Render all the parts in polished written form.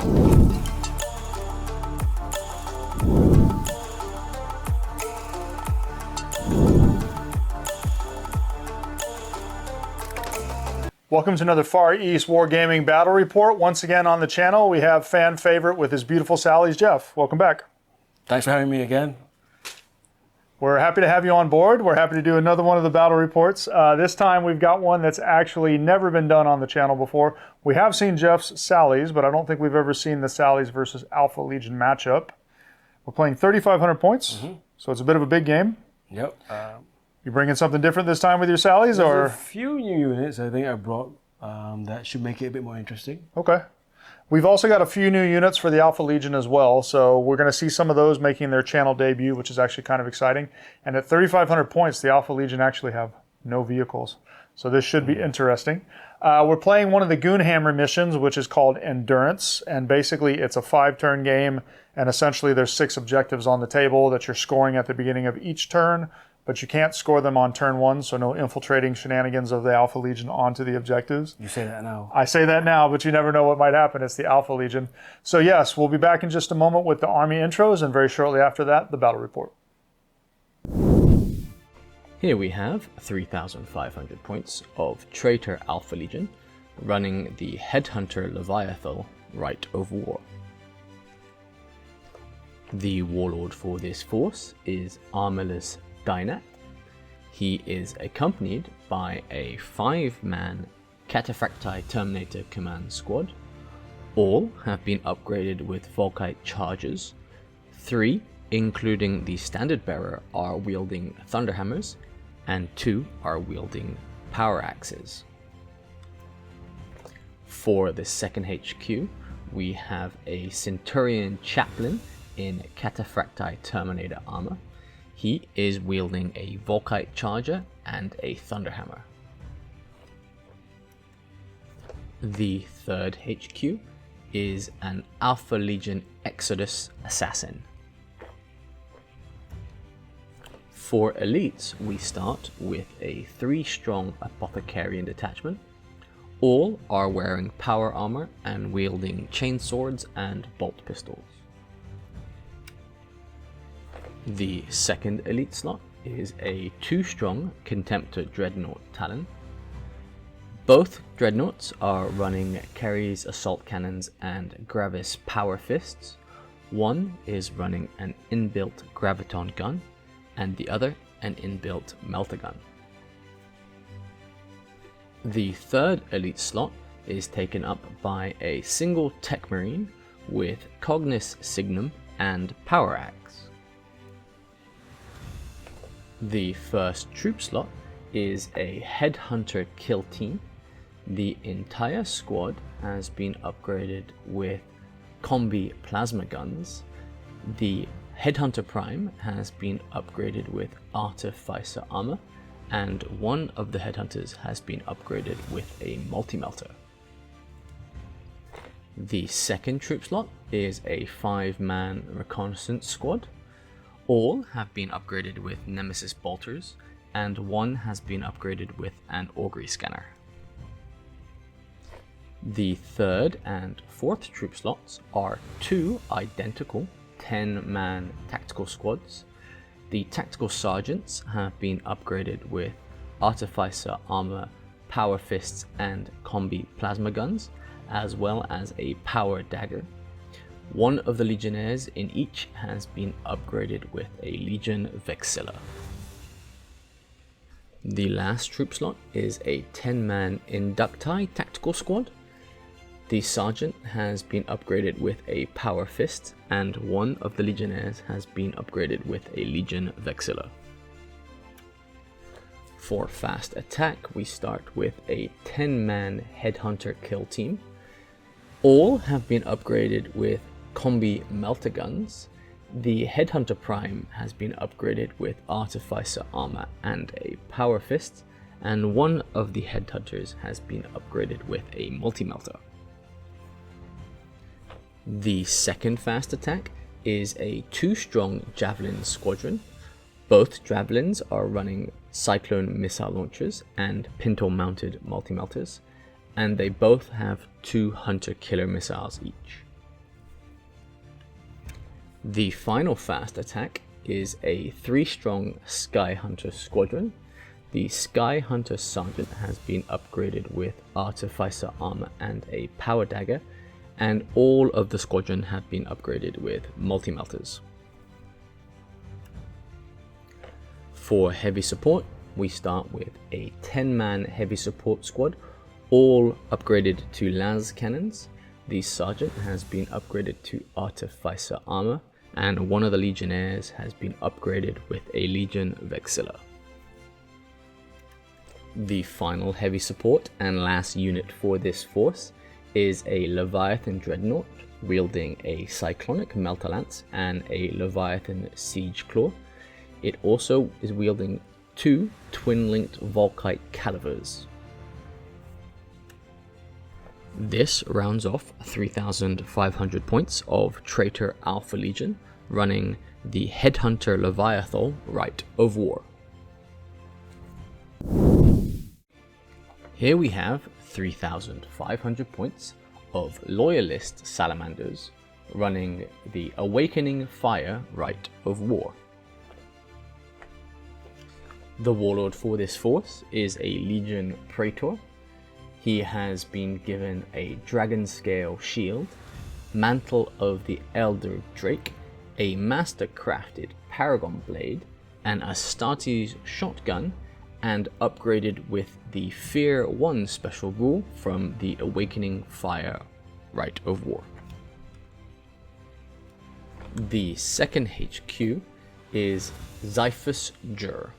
Welcome to another Far East Wargaming Battle Report. Once again on the channel, we have fan favorite with his beautiful Sallies, Jeff. Welcome back. Thanks for having me again. We're happy to have you on board. We're happy to do another one of the battle reports. This time we've got one that's actually never been done on the channel before. We have seen Jeff's Sallies, but I don't think we've ever seen the Sallies versus Alpha Legion matchup. We're playing 3,500 points, so it's a bit of a big game. Yep. You bringing something different this time with your Sallies, or a few new units I think I brought that should make it a bit more interesting. Okay. We've also got a few new units for the Alpha Legion as well, so we're going to see some of those making their channel debut, which is actually kind of exciting. And at 3,500 points, the Alpha Legion actually have no vehicles, so this should be interesting. We're playing one of the Goonhammer missions, which is called Endurance, and basically it's a 5-turn game, and essentially there's 6 objectives on the table that you're scoring at the beginning of each turn, but you can't score them on turn 1, so no infiltrating shenanigans of the Alpha Legion onto the objectives. You say that now. I say that now, but you never know what might happen. It's the Alpha Legion. So yes, we'll be back in just a moment with the army intros, and very shortly after that, the battle report. Here we have 3,500 points of Traitor Alpha Legion running the Headhunter Leviathan Rite of War. The warlord for this force is Armilus Dynat. He is accompanied by a 5-man Cataphractii Terminator command squad. All have been upgraded with Volkite charges. 3, including the standard bearer, are wielding Thunderhammers, and 2 are wielding Power Axes. For the second HQ, we have a Centurion Chaplain in Cataphractii Terminator armor. He is wielding a Volkite Charger and a Thunderhammer. The third HQ is an Alpha Legion Exodus Assassin. For elites, we start with a 3-strong Apothecarian detachment. All are wearing power armor and wielding chainswords and bolt pistols. The second elite slot is a 2-strong Contemptor Dreadnought Talon. Both Dreadnoughts are running Kerry's Assault Cannons and Gravis Power Fists. One is running an inbuilt Graviton gun, and the other an inbuilt Melter gun. The third elite slot is taken up by a single Tech Marine with Cognis Signum and Power Axe. The first troop slot is a Headhunter kill team. The entire squad has been upgraded with combi plasma guns. The Headhunter Prime has been upgraded with Artificer armor, and one of the Headhunters has been upgraded with a multi-melter. The second troop slot is a 5-man reconnaissance squad. All have been upgraded with Nemesis bolters, and one has been upgraded with an augury scanner. The third and fourth troop slots are 2 identical 10-man tactical squads. The tactical sergeants have been upgraded with Artificer armor, power fists, and combi plasma guns, as well as a power dagger. One of the Legionnaires in each has been upgraded with a Legion Vexilla. The last troop slot is a 10-man Inducti tactical squad. The Sergeant has been upgraded with a Power Fist, and one of the Legionnaires has been upgraded with a Legion Vexilla. For fast attack, we start with a 10-man Headhunter kill team. All have been upgraded with combi melter guns. The Headhunter Prime has been upgraded with Artificer armor and a Power Fist, and one of the Headhunters has been upgraded with a multi-melter. The second fast attack is a 2-strong Javelin squadron. Both Javelins are running Cyclone missile launchers and pintle-mounted multi-melters, and they both have 2 Hunter Killer missiles each. The final fast attack is a 3-strong Sky Hunter squadron. The Sky Hunter Sergeant has been upgraded with Artificer armor and a power dagger, and all of the squadron have been upgraded with multi-melters. For heavy support, we start with a 10-man heavy support squad, all upgraded to las cannons. The Sergeant has been upgraded to Artificer armor, and one of the Legionnaires has been upgraded with a Legion Vexilla. The final heavy support and last unit for this force is a Leviathan Dreadnought wielding a Cyclonic Melta Lance and a Leviathan Siege Claw. It also is wielding 2 twin-linked Volkite Calivers. This rounds off 3,500 points of Traitor Alpha Legion running the Headhunter Leviathan Rite of War. Here we have 3,500 points of Loyalist Salamanders running the Awakening Fire Rite of War. The warlord for this force is a Legion Praetor. He has been given a Dragon Scale Shield, Mantle of the Elder Drake, a Master Crafted Paragon Blade, an Astartes Shotgun, and upgraded with the Fear 1 special rule from the Awakening Fire Rite of War. The second HQ is Xiphus Jur.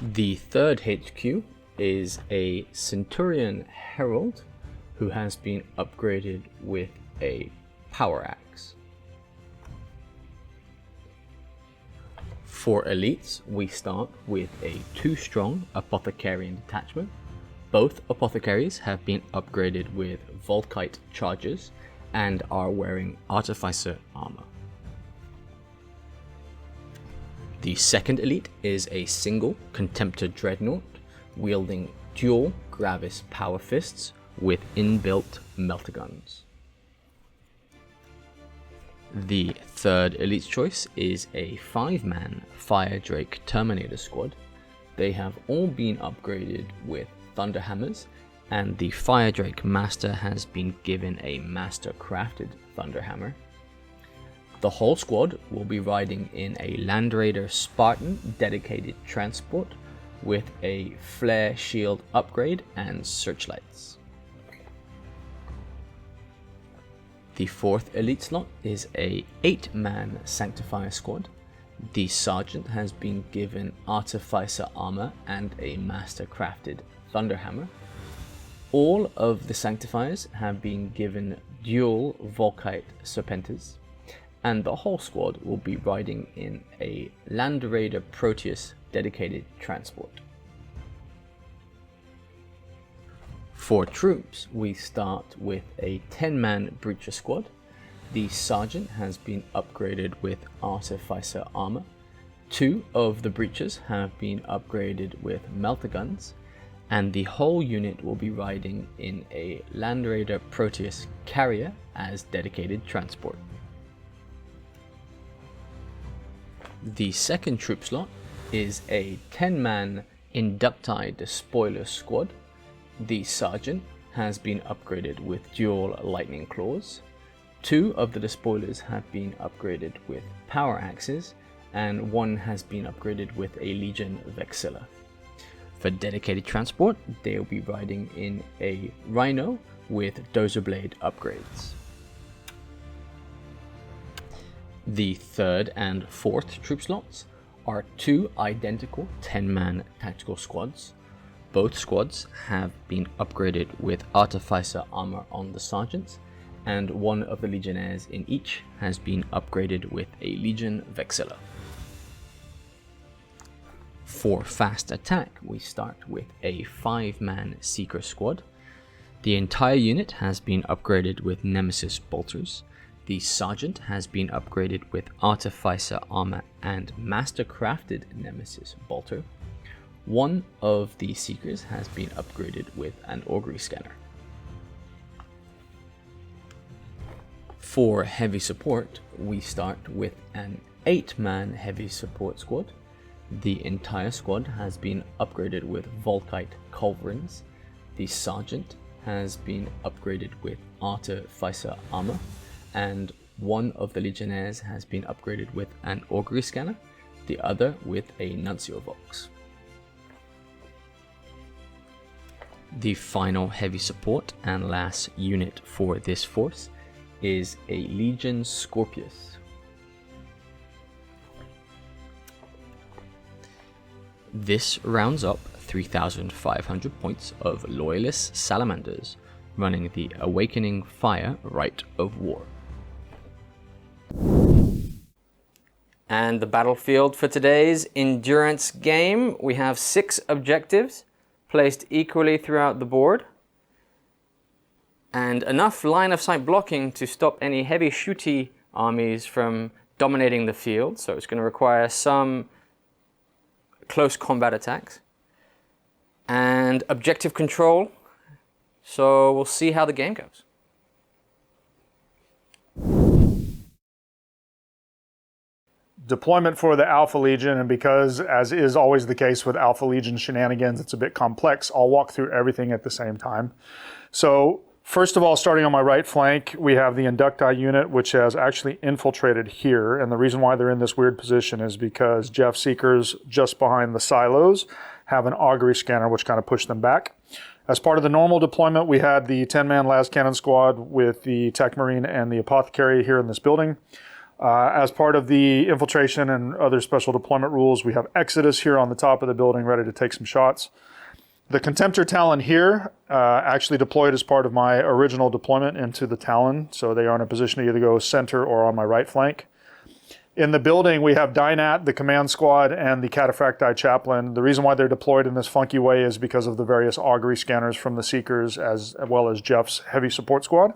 The third HQ is a Centurion Herald who has been upgraded with a Power Axe. For elites, we start with a 2-strong Apothecarian detachment. Both Apothecaries have been upgraded with Volkite charges and are wearing Artificer armor. The second elite is a single Contemptor Dreadnought wielding dual Gravis Power Fists with inbuilt melter guns. The third elite choice is a 5-man Fire Drake Terminator squad. They have all been upgraded with Thunderhammers, and the Fire Drake Master has been given a Master Crafted Thunderhammer. The whole squad will be riding in a Land Raider Spartan dedicated transport with a Flare Shield upgrade and searchlights. The fourth elite slot is a 8-man Sanctifier squad. The Sergeant has been given Artificer armor and a Master Crafted Thunderhammer. All of the Sanctifiers have been given dual Volkite Serpentas, and the whole squad will be riding in a Land Raider Proteus dedicated transport. For troops, we start with a 10-man Breacher squad. The Sergeant has been upgraded with Artificer armor. 2 of the Breachers have been upgraded with Melter guns, and the whole unit will be riding in a Land Raider Proteus carrier as dedicated transport. The second troop slot is a 10-man Inducti Despoiler squad. The Sergeant has been upgraded with dual Lightning Claws. 2 of the Despoilers have been upgraded with Power Axes, and 1 has been upgraded with a Legion Vexilla. For dedicated transport, they'll be riding in a Rhino with Dozer Blade upgrades. The third and fourth troop slots are 2 identical 10-man tactical squads. Both squads have been upgraded with Artificer armor on the Sergeants, and 1 of the Legionnaires in each has been upgraded with a Legion Vexilla. For fast attack, we start with a 5-man Seeker squad. The entire unit has been upgraded with Nemesis bolters. The Sergeant has been upgraded with Artificer armor and Master Crafted Nemesis bolter. 1 of the Seekers has been upgraded with an Augury scanner. For heavy support, we start with an 8-man heavy support squad. The entire squad has been upgraded with Volkite culverins. The sergeant has been upgraded with Artificer armor, and one of the legionnaires has been upgraded with an augury scanner, the other with a Nuncio Vox. The final heavy support and last unit for this force is a Legion Scorpius. This rounds up 3,500 points of Loyalist Salamanders, running the Awakening Fire Rite of War. And the battlefield for today's endurance game, we have 6 objectives placed equally throughout the board, and enough line of sight blocking to stop any heavy shooty armies from dominating the field, so it's going to require some close combat attacks, and objective control, so we'll see how the game goes. Deployment for the Alpha Legion, and because, as is always the case with Alpha Legion shenanigans, it's a bit complex, I'll walk through everything at the same time. So, first of all, starting on my right flank, we have the Inducti unit, which has actually infiltrated here, and the reason why they're in this weird position is because Jeff Seekers, just behind the silos, have an augury scanner, which kind of pushed them back. As part of the normal deployment, we had the 10-man las cannon squad with the Tech Marine and the Apothecary here in this building. As part of the infiltration and other special deployment rules, we have Exodus here on the top of the building ready to take some shots. The Contemptor Talon here actually deployed as part of my original deployment into the Talon, so they are in a position to either go center or on my right flank. In the building, we have Dynat, the command squad, and the Cataphracti Chaplain. The reason why they're deployed in this funky way is because of the various augury scanners from the Seekers, as well as Jeff's heavy support squad.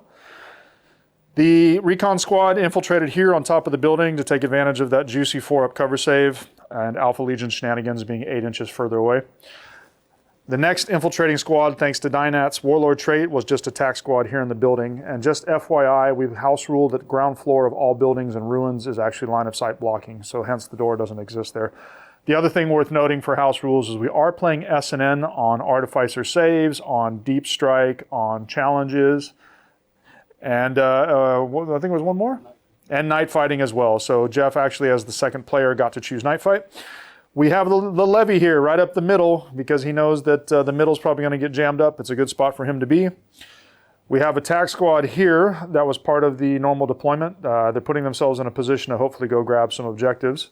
The Recon Squad infiltrated here on top of the building to take advantage of that juicy 4-up cover save, and Alpha Legion shenanigans being 8 inches further away. The next infiltrating squad, thanks to Dynat's Warlord trait, was just attack squad here in the building. And just FYI, we've house ruled that ground floor of all buildings and ruins is actually line of sight blocking, so hence the door doesn't exist there. The other thing worth noting for house rules is we are playing S&N on Artificer saves, on Deep Strike, on challenges, and I think there was one more? And night fighting as well. So Jeff actually, as the second player, got to choose night fight. We have the levy here right up the middle because he knows that the middle's probably going to get jammed up. It's a good spot for him to be. We have attack squad here that was part of the normal deployment. They're putting themselves in a position to hopefully go grab some objectives.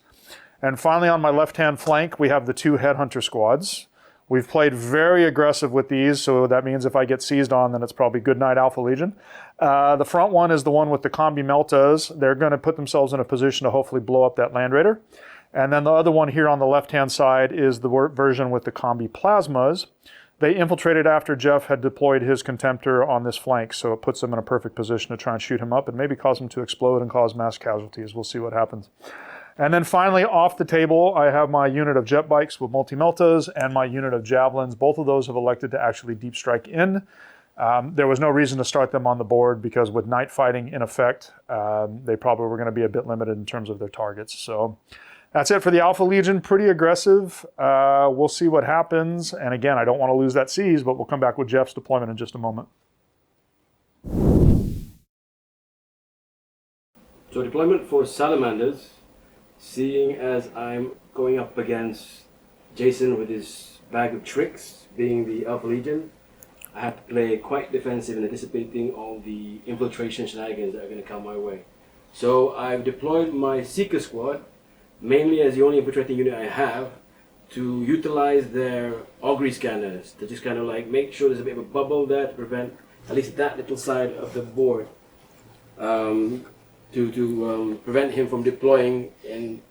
And finally, on my left-hand flank, we have the 2 headhunter squads. We've played very aggressive with these, so that means if I get seized on, then it's probably good night Alpha Legion. The front one is the one with the Combi Meltas. They're going to put themselves in a position to hopefully blow up that Land Raider. And then the other one here on the left-hand side is the version with the Combi Plasmas. They infiltrated after Jeff had deployed his Contemptor on this flank, so it puts them in a perfect position to try and shoot him up and maybe cause him to explode and cause mass casualties. We'll see what happens. And then finally, off the table, I have my unit of jet bikes with multi-meltas and my unit of javelins. Both of those have elected to actually deep strike in. There was no reason to start them on the board because with night fighting in effect, they probably were going to be a bit limited in terms of their targets. So that's it for the Alpha Legion. Pretty aggressive. We'll see what happens. And again, I don't want to lose that seize, but we'll come back with Jeff's deployment in just a moment. So deployment for Salamanders, seeing as I'm going up against Jason with his bag of tricks, being the Alpha Legion, I have to play quite defensive and anticipating all the infiltration shenanigans that are going to come my way. So I've deployed my Seeker squad, mainly as the only infiltrating unit I have, to utilize their augury scanners to just kind of like make sure there's a bit of a bubble there to prevent at least that little side of the board, to prevent him from deploying in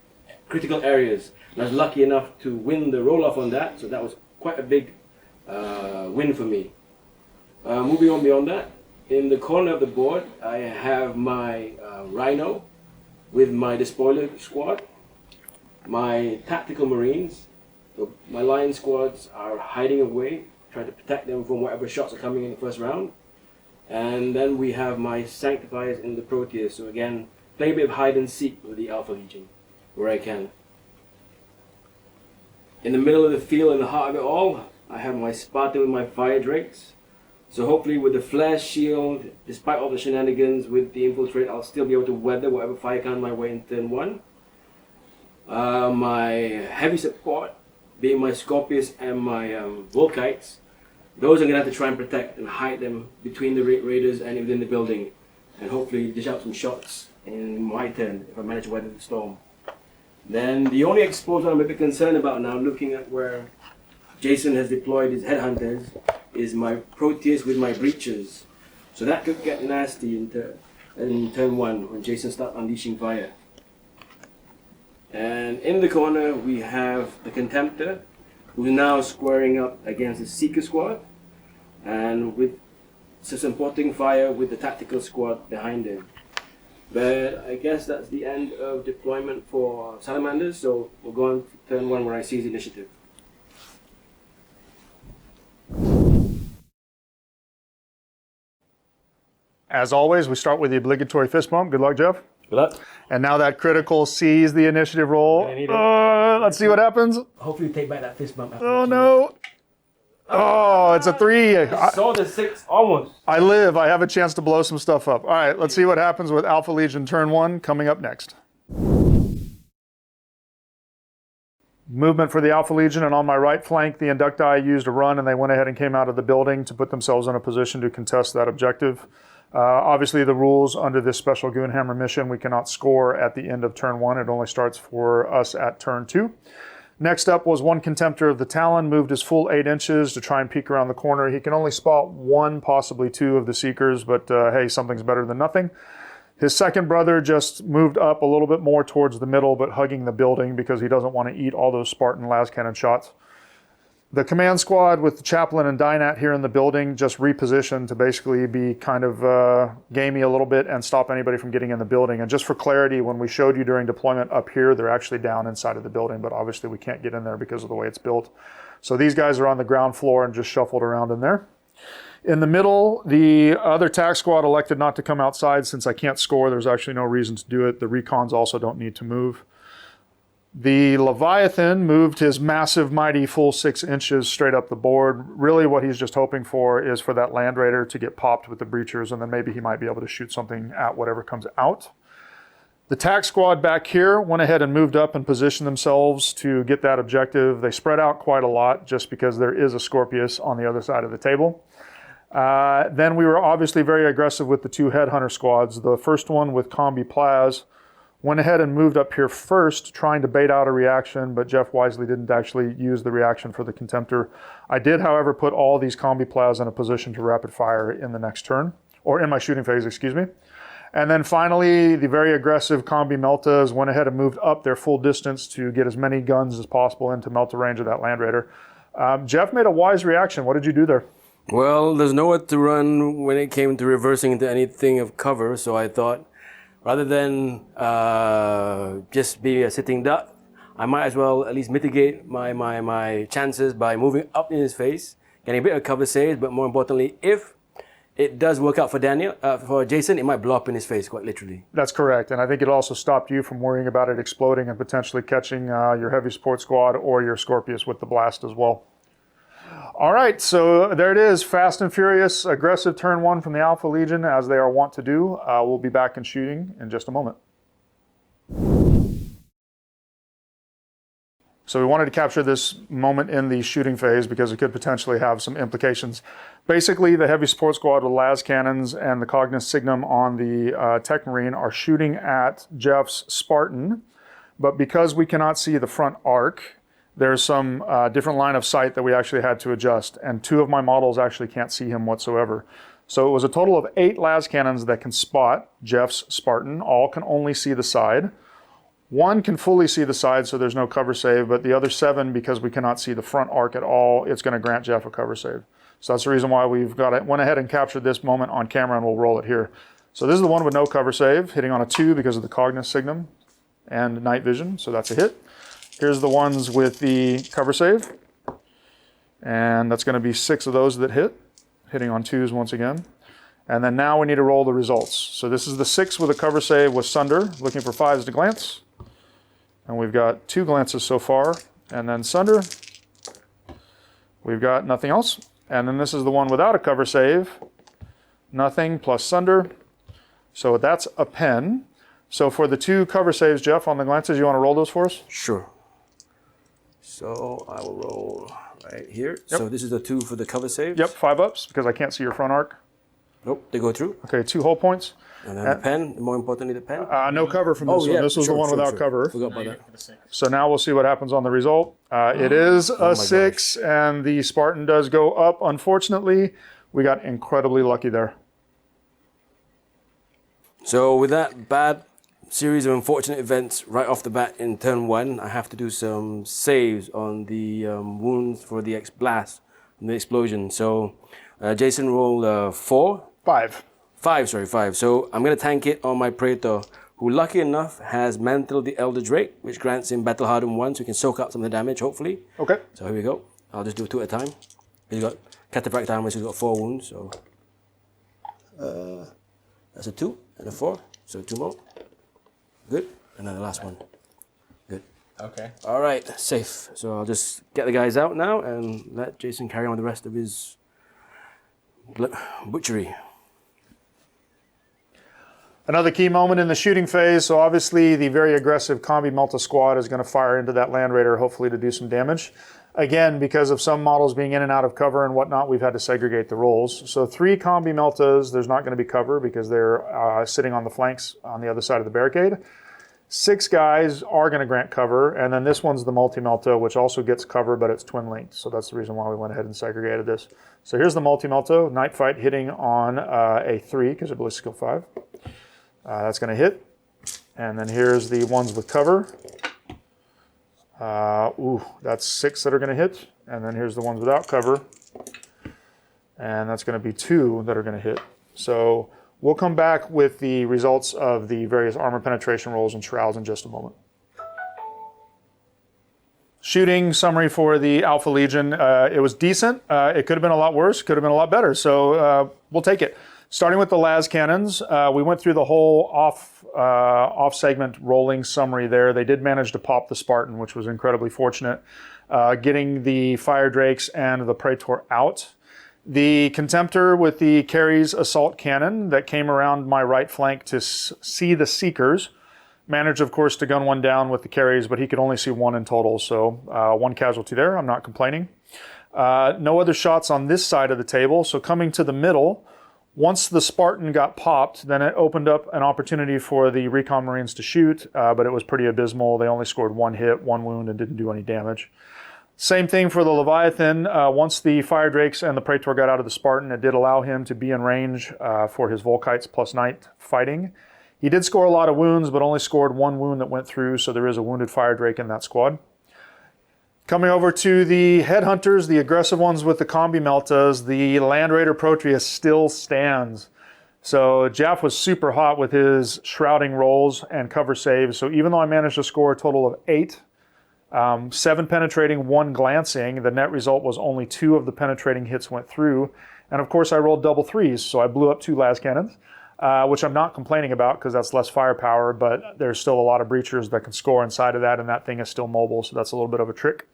critical areas. And I was lucky enough to win the roll-off on that, so that was quite a big win for me. Moving on beyond that, in the corner of the board, I have my Rhino with my Despoiler squad, my Tactical Marines. So my Lion squads are hiding away, trying to protect them from whatever shots are coming in the first round. And then we have my Sanctifiers in the Proteus. So again, play a bit of hide and seek with the Alpha Legion, where I can. In the middle of the field, in the heart of it all, I have my Spartan with my Fire Drakes. So hopefully with the Flare Shield, despite all the shenanigans with the Infiltrate, I'll still be able to weather whatever fire comes my way in turn 1. My heavy support, being my Scorpius and my Volkites, those I'm going to have to try and protect and hide them between the Raiders and within the building. And hopefully dish out some shots in my turn if I manage to weather the storm. Then the only exposure I'm a bit concerned about now, looking at where Jason has deployed his Headhunters, is my Proteus with my Breachers. So that could get nasty in turn 1 when Jason starts unleashing fire. And in the corner we have the Contemptor, who's now squaring up against the Seeker Squad, and with supporting fire with the Tactical Squad behind him. But I guess that's the end of deployment for Salamanders, so we'll go on to turn 1 where I seize initiative. As always, we start with the obligatory fist bump. Good luck, Jeff. Good luck. And now that critical sees the initiative roll. I need it. Let's see what happens. Hopefully take back that fist bump. Oh no. Oh, it's a 3. I saw the 6 almost. I live. I have a chance to blow some stuff up. All right, let's see what happens with Alpha Legion turn 1 coming up next. Movement for the Alpha Legion, and on my right flank, the Inducti used a run and they went ahead and came out of the building to put themselves in a position to contest that objective. Obviously, the rules under this special Goonhammer mission, we cannot score at the end of turn 1. It only starts for us at turn 2. Next up was one Contemptor of the Talon, moved his full 8 inches to try and peek around the corner. He can only spot 1, possibly 2 of the Seekers, but hey, something's better than nothing. His second brother just moved up a little bit more towards the middle, but hugging the building because he doesn't want to eat all those Spartan las cannon shots. The command squad with the chaplain and Dynat here in the building just repositioned to basically be kind of gamey a little bit and stop anybody from getting in the building. And just for clarity, when we showed you during deployment up here, they're actually down inside of the building, but obviously we can't get in there because of the way it's built. So these guys are on the ground floor and just shuffled around in there. In the middle, the other tac squad elected not to come outside since I can't score. There's actually no reason to do it. The recons also don't need to move. The Leviathan moved his massive, mighty full 6 inches straight up the board. Really what he's just hoping for is for that Land Raider to get popped with the Breachers, and then maybe he might be able to shoot something at whatever comes out. The tac squad back here went ahead and moved up and positioned themselves to get that objective. They spread out quite a lot just because there is a Scorpius on the other side of the table. Then we were obviously very aggressive with the 2 Headhunter squads. The first one with Combi Plaz went ahead and moved up here first, trying to bait out a reaction, but Jeff wisely didn't actually use the reaction for the Contemptor. I did, however, put all these Combi Plaz in a position to rapid fire in the next turn, or in my shooting phase, excuse me. And then finally, the very aggressive Combi Meltas went ahead and moved up their full distance to get as many guns as possible into Melta range of that Land Raider. Jeff made a wise reaction. What did you do there? Well, there's nowhere to run when it came to reversing into anything of cover, so I thought, rather than just be a sitting duck, I might as well at least mitigate my chances by moving up in his face, getting a bit of cover saves, but more importantly, if it does work out for Jason, it might blow up in his face, quite literally. That's correct, and I think it also stopped you from worrying about it exploding and potentially catching your heavy support squad or your Scorpius with the blast as well. All right, so there it is, fast and furious, aggressive turn 1 from the Alpha Legion, as they are wont to do. We'll be back in shooting in just a moment. So we wanted to capture this moment in the shooting phase because it could potentially have some implications. Basically, the heavy support squad with las cannons and the Cognis Signum on the Tech Marine are shooting at Jeff's Spartan, but because we cannot see the front arc, there's some different line of sight that we actually had to adjust, and 2 of my models actually can't see him whatsoever. So it was a total of 8 las cannons that can spot Jeff's Spartan. All can only see the side. 1 can fully see the side, so there's no cover save, but the other 7, because we cannot see the front arc at all, it's going to grant Jeff a cover save. So that's the reason why we've got it. Went ahead and captured this moment on camera, and we'll roll it here. So this is the one with no cover save, hitting on a 2 because of the Cognis Signum and night vision, so that's a hit. Here's the ones with the cover save, and that's going to be 6 of those that hit, hitting on 2s once again. And then now we need to roll the results. So this is the 6 with a cover save with Sunder, looking for 5s to glance. And we've got 2 glances so far. And then Sunder, we've got nothing else. And then this is the one without a cover save. Nothing plus Sunder. So that's a pen. So for the 2 cover saves, Jeff, on the glances, you want to roll those for us? Sure. So I will roll right here. Yep. So this is the 2 for the cover saves? Yep, 5 ups, because I can't see your front arc. Nope, they go through. Okay, 2 whole points. And then the pen, more importantly, the pen. No cover from this one. This was the one without cover. Forgot about that. So now we'll see what happens on the result. It is a 6, and the Spartan does go up. Unfortunately, we got incredibly lucky there. So with that bad series of unfortunate events right off the bat in turn 1, I have to do some saves on the wounds for the blast and the explosion. So Jason rolled 4. 5. 5. So I'm going to tank it on my Praetor, who lucky enough has Mantle the Elder Drake, which grants him Battle Hardened 1, so he can soak up some of the damage, hopefully. Okay. So here we go. I'll just do 2 at a time. He's got Cataphract Armor, so he's got 4 wounds. So that's a 2 and a 4. So 2 more. Good. And then the last one. Good. Okay. All right, safe. So I'll just get the guys out now and let Jason carry on with the rest of his butchery. Another key moment in the shooting phase. So obviously the very aggressive Combi Melta squad is going to fire into that Land Raider, hopefully to do some damage. Again, because of some models being in and out of cover and whatnot, we've had to segregate the roles. So 3 Combi Meltas, there's not going to be cover because they're sitting on the flanks on the other side of the barricade. 6 guys are going to grant cover, and then this one's the Multi-Melta, which also gets cover, but it's twin linked. So that's the reason why we went ahead and segregated this. So here's the Multi-Melta, Night Fight hitting on a 3 because it believes skill 5. That's going to hit. And then here's the ones with cover. That's 6 that are going to hit. And then here's the ones without cover. And that's going to be 2 that are going to hit. So we'll come back with the results of the various armor penetration rolls and shrouds in just a moment. Shooting summary for the Alpha Legion. It was decent. It could have been a lot worse. Could have been a lot better. So we'll take it. Starting with the las cannons, we went through the whole off-segment rolling summary there. They did manage to pop the Spartan, which was incredibly fortunate, getting the Fire Drakes and the Praetor out. The Contemptor with the Carries Assault Cannon that came around my right flank to see the Seekers. Managed, of course, to gun one down with the Carries, but he could only see 1 in total, so 1 casualty there. I'm not complaining. No other shots on this side of the table, so coming to the middle, once the Spartan got popped, then it opened up an opportunity for the Recon Marines to shoot, but it was pretty abysmal. They only scored 1 hit, 1 wound, and didn't do any damage. Same thing for the Leviathan. Once the Fire Drakes and the Praetor got out of the Spartan, it did allow him to be in range for his Volkites plus Night fighting. He did score a lot of wounds, but only scored 1 wound that went through, so there is a wounded Fire Drake in that squad. Coming over to the Headhunters, the aggressive ones with the Combi Meltas, the Land Raider Proteus still stands. So Jaff was super hot with his shrouding rolls and cover saves. So even though I managed to score a total of 8, 7 penetrating, 1 glancing, the net result was only 2 of the penetrating hits went through. And of course I rolled double 3s, so I blew up 2 las cannons, which I'm not complaining about because that's less firepower, but there's still a lot of breachers that can score inside of that, and that thing is still mobile, so that's a little bit of a trick.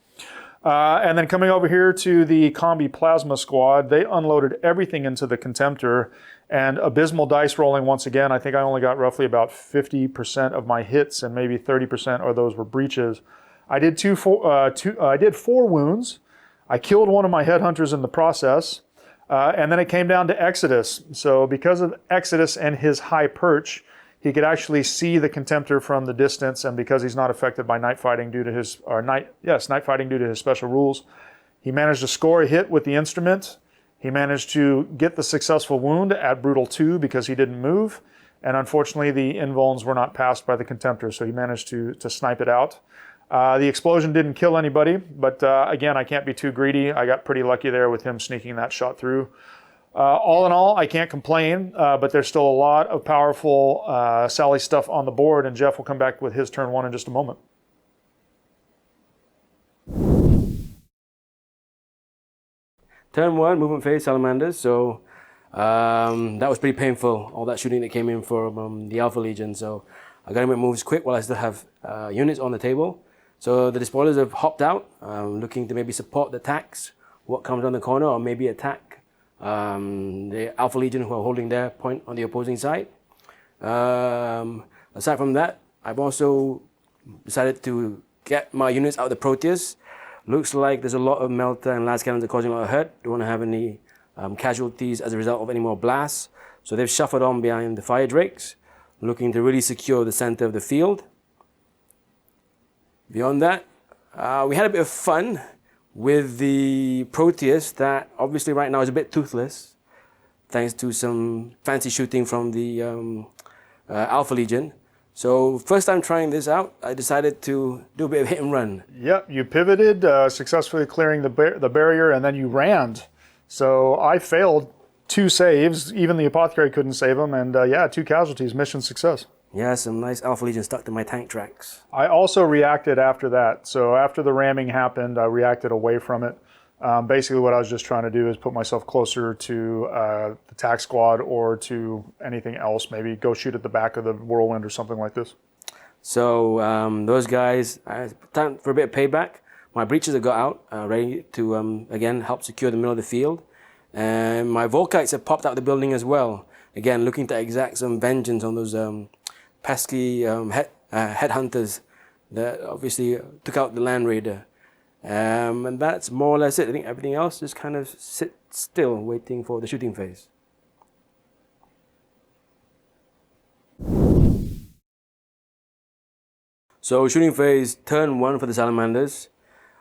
And then coming over here to the Combi Plasma squad, they unloaded everything into the Contemptor, and abysmal dice rolling once again. I think I only got roughly about 50% of my hits, and maybe 30% of those were breaches. I did 4 wounds. I killed one of my Headhunters in the process, and then it came down to Exodus. So because of Exodus and his high perch, he could actually see the Contemptor from the distance, and because he's not affected by night fighting due to his night fighting due to his special rules, he managed to score a hit with the instrument. He managed to get the successful wound at Brutal 2 because he didn't move, and unfortunately the invulns were not passed by the Contemptor, so he managed to snipe it out. The explosion didn't kill anybody, but again, I can't be too greedy. I got pretty lucky there with him sneaking that shot through. All in all, I can't complain, but there's still a lot of powerful Sally stuff on the board, and Jeff will come back with his turn 1 in just a moment. Turn 1, movement phase, Salamanders. So That was pretty painful, all that shooting that came in from the Alpha Legion. So I got to make moves quick while I still have units on the table. So the despoilers have hopped out, looking to maybe support the attacks, what comes on the corner, or maybe attack the Alpha Legion who are holding their point on the opposing side. Aside from that, I've also decided to get my units out of the Proteus. Looks like there's a lot of Melta and Las Cannons that are causing a lot of hurt. Don't want to have any casualties as a result of any more blasts. So they've shuffled on behind the Fire Drakes, looking to really secure the center of the field. Beyond that, we had a bit of fun with the Proteus that obviously right now is a bit toothless, thanks to some fancy shooting from the Alpha Legion. So first time trying this out, I decided to do a bit of hit and run. Yep, you pivoted, successfully clearing the barrier, and then you rammed. So I failed 2 saves. Even the Apothecary couldn't save them, and yeah, 2 casualties, mission success. Yeah, some nice Alpha Legion stuck to my tank tracks. I also reacted after that. So after the ramming happened, I reacted away from it. Basically what I was just trying to do is put myself closer to the tac squad or to anything else, maybe go shoot at the back of the whirlwind or something like this. So those guys, time for a bit of payback. My breaches have got out, ready to again help secure the middle of the field. And my Volkites have popped out of the building as well. Again, looking to exact some vengeance on those pesky headhunters that obviously took out the Land Raider. And that's more or less it. I think everything else just kind of sits still, waiting for the shooting phase. So shooting phase, turn 1 for the Salamanders.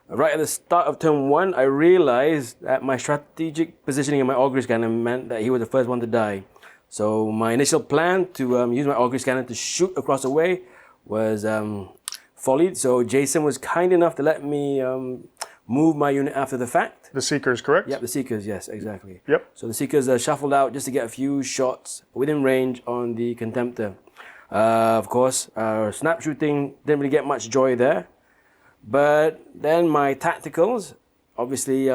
Right at the start of turn 1, I realized that my strategic positioning in my Augury Cannon meant that he was the first one to die. So my initial plan to use my Augury Cannon to shoot across the way was follied. So Jason was kind enough to let me move my unit after the fact. The Seekers, correct? Yep, the Seekers, yes, exactly. Yep. So the Seekers shuffled out just to get a few shots within range on the Contemptor. Of course, snap shooting didn't really get much joy there. But then my tacticals, obviously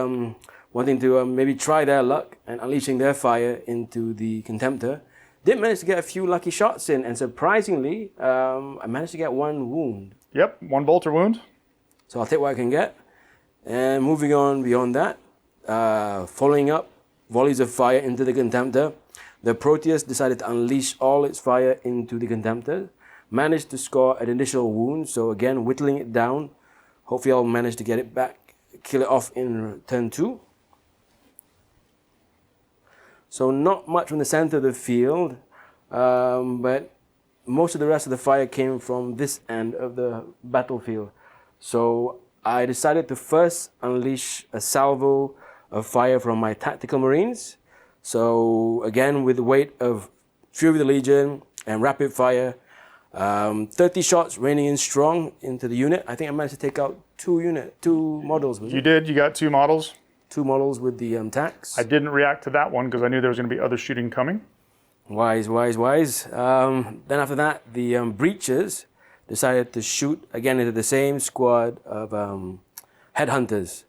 wanting to maybe try their luck and unleashing their fire into the Contemptor, did manage to get a few lucky shots in, and surprisingly, I managed to get 1 wound. Yep, 1 bolter wound. So I'll take what I can get. And moving on beyond that, following up volleys of fire into the Contemptor, the Proteus decided to unleash all its fire into the Contemptor, managed to score an initial wound, so again whittling it down. Hopefully I'll manage to get it back, kill it off in turn 2. So not much from the center of the field, but most of the rest of the fire came from this end of the battlefield. So I decided to first unleash a salvo of fire from my tactical marines. So again, with the weight of Fury of the Legion and rapid fire, 30 shots raining in strong into the unit. I think I managed to take out 2 models. You did, you got 2 models. 2 models with the tacs. I didn't react to that one because I knew there was going to be other shooting coming. Wise, wise, wise. Then after that, the breachers decided to shoot again into the same squad of headhunters.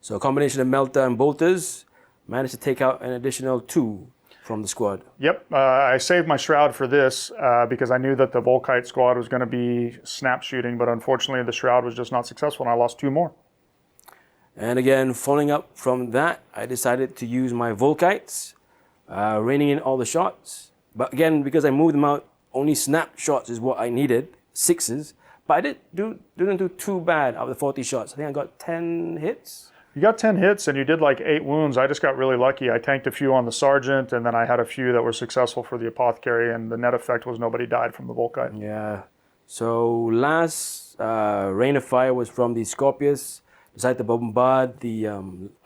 So a combination of Melta and Bolters managed to take out an additional 2 from the squad. Yep, I saved my Shroud for this because I knew that the Volkite squad was going to be snap shooting, but unfortunately the Shroud was just not successful and I lost 2 more. And again, following up from that, I decided to use my Volkites, raining in all the shots. But again, because I moved them out, only snap shots is what I needed, 6s. But I didn't do too bad out of the 40 shots. I think I got 10 hits. You got 10 hits and you did like 8 wounds. I just got really lucky. I tanked a few on the Sergeant and then I had a few that were successful for the Apothecary, and the net effect was nobody died from the Volkite. Yeah. So last rain of fire was from the Scorpius. Decided to bombard the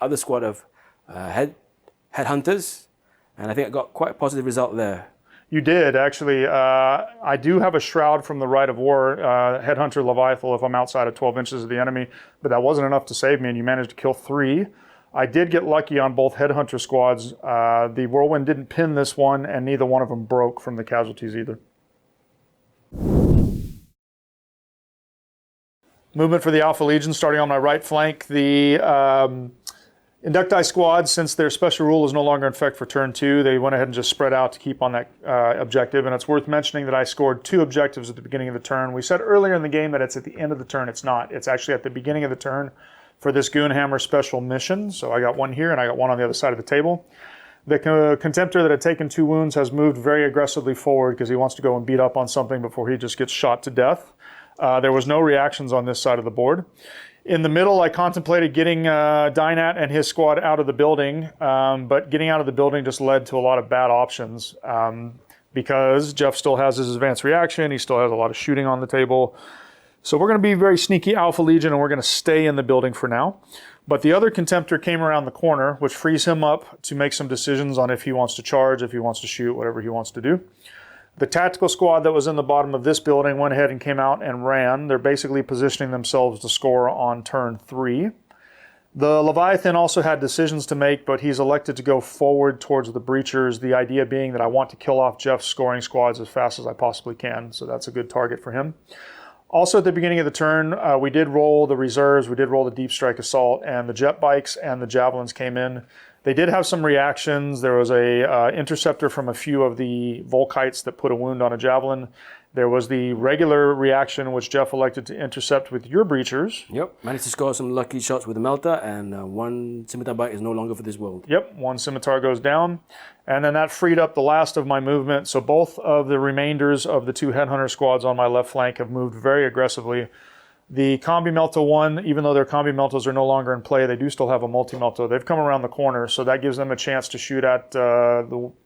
other squad of headhunters, and I think I got quite a positive result there. You did, actually. I do have a Shroud from the Rite of War, Headhunter Leviathan, if I'm outside of 12 inches of the enemy, but that wasn't enough to save me, and you managed to kill 3. I did get lucky on both Headhunter squads. The Whirlwind didn't pin this one, and neither one of them broke from the casualties either. Movement for the Alpha Legion, starting on my right flank. The Inducti squad, since their special rule is no longer in effect for turn 2, they went ahead and just spread out to keep on that objective. And it's worth mentioning that I scored 2 objectives at the beginning of the turn. We said earlier in the game that it's at the end of the turn. It's not. It's actually at the beginning of the turn for this Goonhammer special mission. So I got 1 here and I got 1 on the other side of the table. The Contemptor that had taken 2 wounds has moved very aggressively forward because he wants to go and beat up on something before he just gets shot to death. There was no reactions on this side of the board. In the middle, I contemplated getting Dynat and his squad out of the building, but getting out of the building just led to a lot of bad options because Jeff still has his advanced reaction. He still has a lot of shooting on the table. So we're going to be very sneaky Alpha Legion, and we're going to stay in the building for now. But the other Contemptor came around the corner, which frees him up to make some decisions on if he wants to charge, if he wants to shoot, whatever he wants to do. The tactical squad that was in the bottom of this building went ahead and came out and ran. They're basically positioning themselves to score on turn 3. The Leviathan also had decisions to make, but he's elected to go forward towards the breachers, the idea being that I want to kill off Jeff's scoring squads as fast as I possibly can, so that's a good target for him. Also at the beginning of the turn, we did roll the reserves, we did roll the Deep Strike Assault, and the jet bikes and the javelins came in. They did have some reactions. There was a interceptor from a few of the Volkites that put a wound on a javelin. There was the regular reaction, which Jeff elected to intercept with your breachers. Yep, managed to score some lucky shots with the melter, and 1 scimitar bite is no longer for this world. Yep, 1 scimitar goes down. And then that freed up the last of my movement. So both of the remainders of the 2 headhunter squads on my left flank have moved very aggressively. The Combi Melta one, even though their Combi Meltas are no longer in play, they do still have a multi-Melta. They've come around the corner, so that gives them a chance to shoot at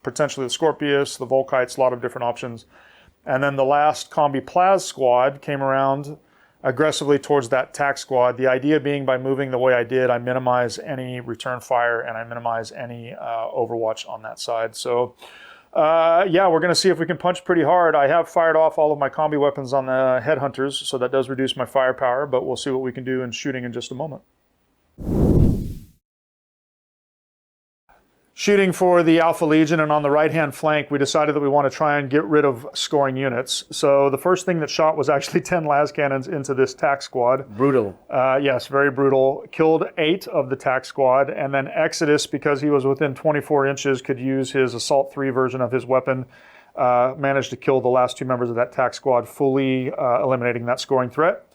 potentially the Scorpius, the Volkites, a lot of different options. And then the last Combi Plaz squad came around aggressively towards that tac squad. The idea being by moving the way I did, I minimize any return fire and I minimize any overwatch on that side. So yeah, we're going to see if we can punch pretty hard. I have fired off all of my combi weapons on the headhunters, so that does reduce my firepower, but we'll see what we can do in shooting in just a moment. Shooting for the Alpha Legion, and on the right-hand flank, we decided that we want to try and get rid of scoring units. So the first thing that shot was actually 10 las cannons into this tac squad. Brutal. Yes, very brutal. Killed 8 of the tac squad, and then Exodus, because he was within 24 inches, could use his Assault 3 version of his weapon, managed to kill the last 2 members of that tac squad, fully eliminating that scoring threat.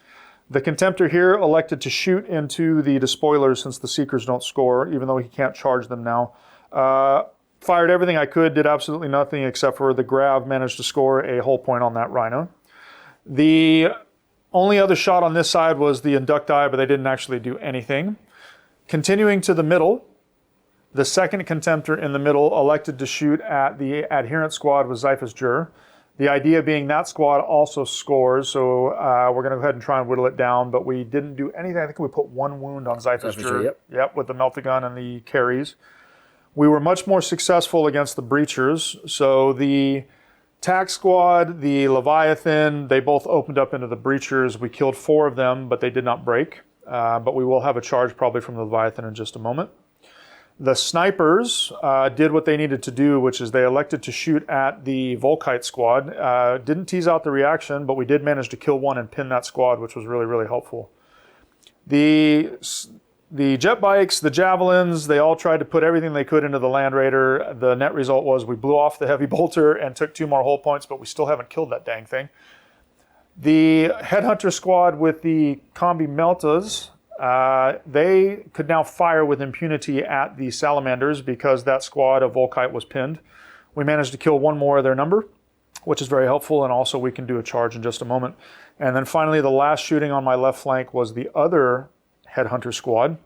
The Contemptor here elected to shoot into the despoilers since the Seekers don't score, even though he can't charge them now. Fired everything I could, did absolutely nothing except for the Grav managed to score a whole point on that Rhino. The only other shot on this side was the Inducti, but they didn't actually do anything. Continuing to the middle, the second Contemptor in the middle elected to shoot at the Adherent squad with Xiphus Jur. The idea being that squad also scores, so we're going to go ahead and try and whittle it down, but we didn't do anything. I think we put 1 wound on Xiphus Jur. Yep, with the Meltagun and the carries. We were much more successful against the breachers. So the tac squad, the Leviathan, they both opened up into the breachers. We killed 4 of them, but they did not break. But we will have a charge probably from the Leviathan in just a moment. The snipers did what they needed to do, which is they elected to shoot at the Volkite squad. Didn't tease out the reaction, but we did manage to kill 1 and pin that squad, which was really, really helpful. The jet bikes, the javelins, they all tried to put everything they could into the Land Raider. The net result was we blew off the heavy bolter and took 2 more hull points, but we still haven't killed that dang thing. The Headhunter squad with the Combi Meltas, they could now fire with impunity at the Salamanders because that squad of Volkite was pinned. We managed to kill 1 more of their number, which is very helpful, and also we can do a charge in just a moment. And then finally, the last shooting on my left flank was the other Headhunter squad.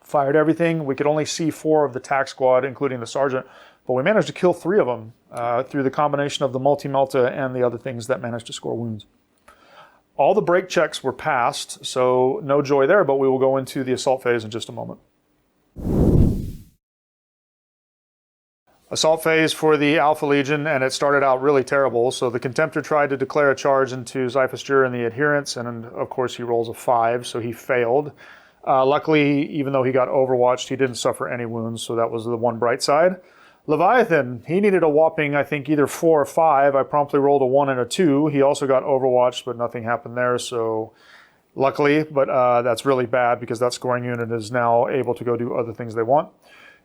Fired everything. We could only see 4 of the tac squad, including the sergeant, but we managed to kill 3 of them through the combination of the multi-melta and the other things that managed to score wounds. All the break checks were passed, so no joy there, but we will go into the assault phase in just a moment. Assault phase for the Alpha Legion, and it started out really terrible. So the Contemptor tried to declare a charge into Xiphus Jur and the Adherents, and of course he rolls a 5, so he failed. Luckily, even though he got overwatched, he didn't suffer any wounds, so that was the one bright side. Leviathan, he needed a whopping, I think, either 4 or 5. I promptly rolled a 1 and a 2. He also got overwatched, but nothing happened there, so luckily, but that's really bad because that scoring unit is now able to go do other things they want.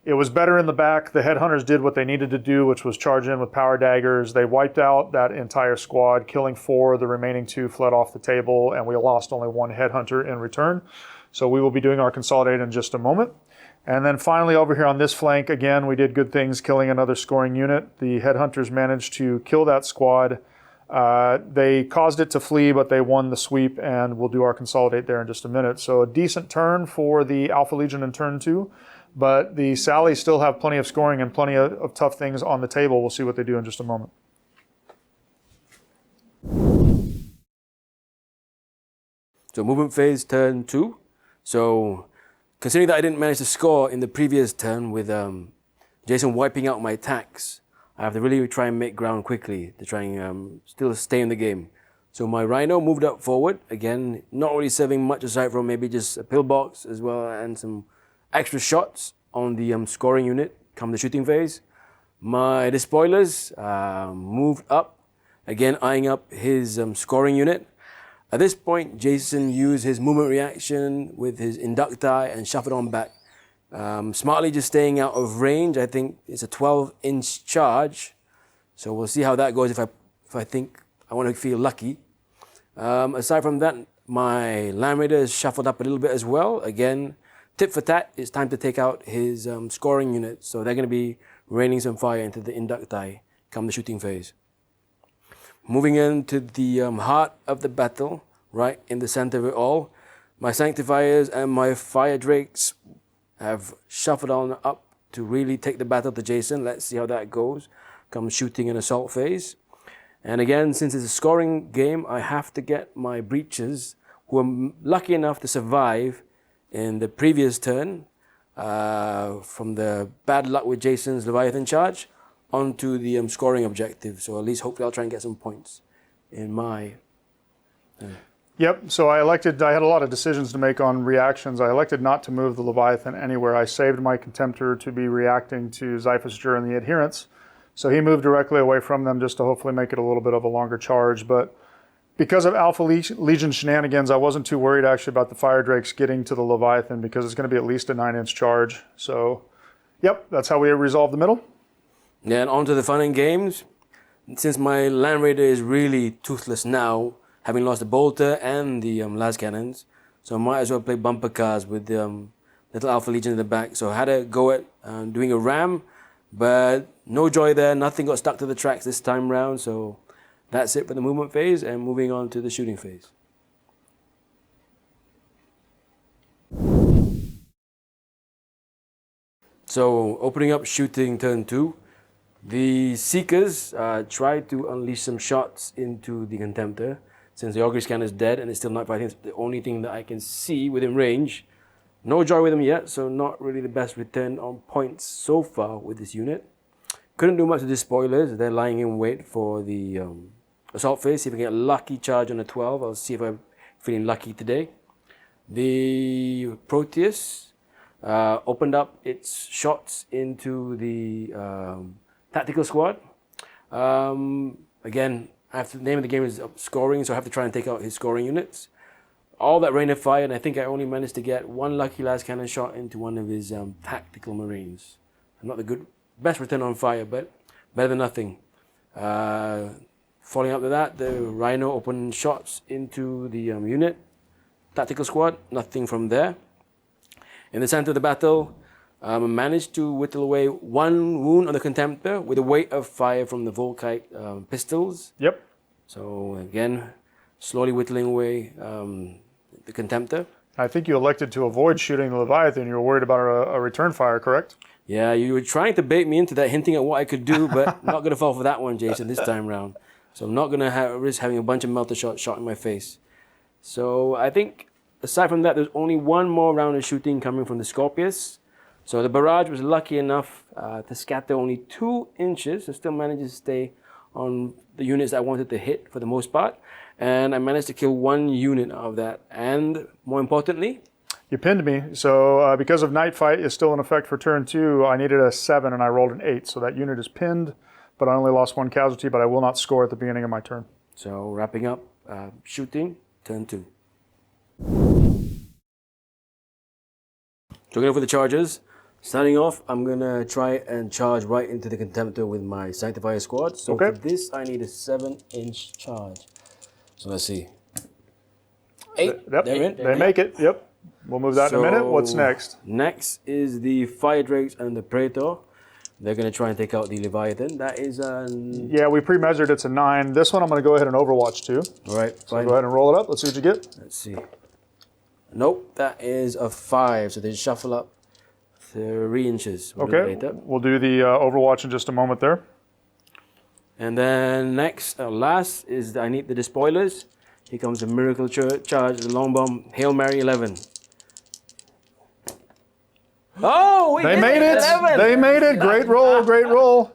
It was better in the back. The headhunters did what they needed to do, which was charge in with power daggers. They wiped out that entire squad, killing 4. The remaining 2 fled off the table, and we lost only 1 headhunter in return. So we will be doing our consolidate in just a moment. And then finally over here on this flank, again, we did good things killing another scoring unit. The headhunters managed to kill that squad. They caused it to flee, but they won the sweep, and we'll do our consolidate there in just a minute. So a decent turn for the Alpha Legion in turn 2. But the Sallies still have plenty of scoring and plenty of tough things on the table. We'll see what they do in just a moment. So movement phase, turn 2. So considering that I didn't manage to score in the previous turn with Jason wiping out my attacks, I have to really try and make ground quickly to try and still stay in the game. So my Rhino moved up forward. Again, not really serving much aside from maybe just a pillbox as well and some extra shots on the scoring unit come the shooting phase. My despoilers moved up, again eyeing up his scoring unit. At this point, Jason used his movement reaction with his inducti and shuffled on back. Smartly just staying out of range. I think it's a 12-inch charge. So we'll see how that goes if I think I want to feel lucky. Aside from that, my Land Raider is shuffled up a little bit as well. Again, tip for tat, it's time to take out his scoring unit. So they're going to be raining some fire into the inducti come the shooting phase. Moving into the heart of the battle, right in the center of it all, my Sanctifiers and my Fire Drakes have shuffled on up to really take the battle to Jason. Let's see how that goes. Come shooting and assault phase. And again, since it's a scoring game, I have to get my Breaches, who are lucky enough to survive in the previous turn from the bad luck with Jason's Leviathan charge onto the scoring objective. So at least hopefully I'll try and get some points in my... Yep, so I had a lot of decisions to make on reactions. I elected not to move the Leviathan anywhere. I saved my Contemptor to be reacting to Xiphus Jur and the Adherents. So he moved directly away from them just to hopefully make it a little bit of a longer charge. But because of Alpha Legion shenanigans, I wasn't too worried actually about the Fire Drakes getting to the Leviathan because it's going to be at least a 9-inch charge. So, yep, that's how we resolve the middle. Yeah, and on to the fun and games. Since my Land Raider is really toothless now, having lost the bolter and the las cannons, so I might as well play bumper cars with the little Alpha Legion in the back. So I had a go at doing a ram, but no joy there. Nothing got stuck to the tracks this time round. So that's it for the movement phase, and moving on to the shooting phase. So opening up shooting turn 2. The Seekers tried to unleash some shots into the Contemptor. Since the Augury Scanner is dead and it's still not fighting, it's the only thing that I can see within range. No joy with them yet, so not really the best return on points so far with this unit. Couldn't do much with the spoilers. They're lying in wait for the assault phase. See if I can get a lucky charge on a 12. I'll see if I'm feeling lucky today. The Proteus opened up its shots into the tactical squad. Again, the name of the game is scoring, so I have to try and take out his scoring units. All that rain of fire, and I think I only managed to get one lucky las cannon shot into one of his tactical marines. Not the best return on fire, but better than nothing. Following up to that, the Rhino opened shots into the unit, tactical squad, nothing from there. In the center of the battle, I managed to whittle away one wound on the Contemptor with a weight of fire from the Volkite pistols. Yep. So again, slowly whittling away the Contemptor. I think you elected to avoid shooting the Leviathan. You were worried about a return fire, correct? Yeah, you were trying to bait me into that, hinting at what I could do, but not going to fall for that one, Jason, this time round. So I'm not going to risk having a bunch of melter shots shot in my face. So I think, aside from that, there's only one more round of shooting coming from the Scorpius. So the barrage was lucky enough to scatter only 2 inches, so still manages to stay on the units I wanted to hit for the most part. And I managed to kill 1 unit out of that. And more importantly, you pinned me. So because of Night Fight is still in effect for turn 2, I needed a 7 and I rolled an 8. So that unit is pinned, but I only lost 1 casualty, but I will not score at the beginning of my turn. So wrapping up shooting, turn 2. So we're going to go for the charges. Starting off, I'm going to try and charge right into the Contemptor with my Sanctifier squad. So Okay. for this, I need a 7-inch charge. So let's see. 8. Yep, They're in. they make it. Yep. We'll move that in a minute. What's next? Next is the Fire Drakes and the Praetor. They're going to try and take out the Leviathan. That is an... Yeah, we pre-measured it's a 9. This one I'm going to go ahead and Overwatch to. All right, So fine. go ahead and roll it up. Let's see what you get. Let's see. Nope, that is a 5. So they shuffle up 3 inches. We'll do that Okay, later. we'll do the Overwatch in just a moment there. And then next, last, is I need the Despoilers. Here comes the Miracle Charge, the Long Bomb, Hail Mary 11. Oh, They made it. 11. They made it. Great roll. Great roll.